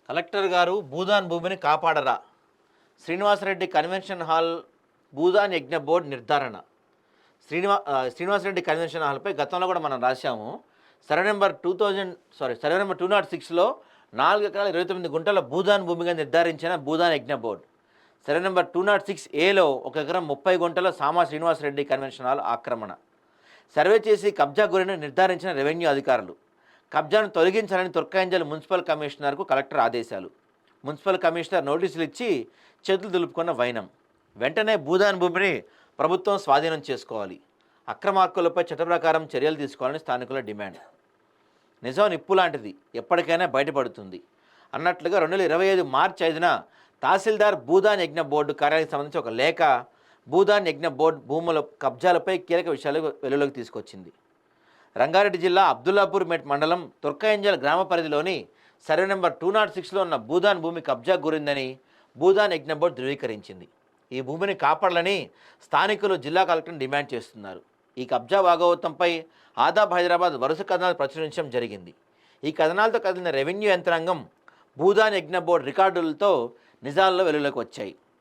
Collector గారు భూదాన్ భూమిని కాపాడరా? Srinivasa Reddy convention hall Bhoodan యజ్ఞ బోర్డు నిర్ధారణ. శ్రీనివాసరెడ్డి కన్వెన్షన్ హాల్పై గతంలో కూడా మనం రాశాము. సర్వే నెంబర్ 206లో 4 ఎకరాల 29 గుంటల భూదాన్ భూమిగా నిర్ధారించిన భూదాన్ యజ్ఞ బోర్డు. సర్వే నెంబర్ 206ఏలో 1 ఎకరం 30 గుంటల సామా శ్రీనివాసరెడ్డి కన్వెన్షన్ హాల్ ఆక్రమణ. సర్వే చేసి కబ్జా గురిని నిర్ధారించిన రెవెన్యూ అధికారులు. కబ్జాను తొలగించాలని తుర్కాంజల్ మున్సిపల్ కమిషనర్కు కలెక్టర్ ఆదేశాలు. మున్సిపల్ కమిషనర్ నోటీసులు ఇచ్చి చేతులు దులుపుకున్న వైనం. వెంటనే భూదాన్ భూమిని ప్రభుత్వం స్వాధీనం చేసుకోవాలి. అక్రమ హక్కులపై చట్ట ప్రకారం చర్యలు తీసుకోవాలని స్థానికుల డిమాండ్. నిజం నిప్పు లాంటిది, ఎప్పటికైనా బయటపడుతుంది అన్నట్లుగా 2025 మార్చి 5న తహసీల్దార్ భూదాన్ యజ్ఞ బోర్డు కార్యాలయానికి సంబంధించి ఒక లేఖ భూదాన్ యజ్ఞ బోర్డు భూముల కబ్జాలపై కీలక విషయాలు వెలుగులోకి తీసుకొచ్చింది. రంగారెడ్డి జిల్లా అబ్దుల్లాపూర్ మెట్ మండలం తుర్కాయంజల్ గ్రామ పరిధిలోని సర్వే నెంబర్ 206లో ఉన్న భూదాన్ భూమి కబ్జా గురిందని భూదాన్ యజ్ఞ బోర్డు ధృవీకరించింది. ఈ భూమిని కాపాడాలని స్థానికులు జిల్లా కలెక్టర్ని డిమాండ్ చేస్తున్నారు. ఈ కబ్జా భాగవతంపై ఆదాబ్ హైదరాబాద్ వరుస కథనాలు ప్రచురించడం జరిగింది. ఈ కథనాలతో కదిలిన రెవెన్యూ యంత్రాంగం భూదాన్ యజ్ఞ బోర్డు రికార్డులతో నిజాల్లో వెలుగులోకి వచ్చాయి.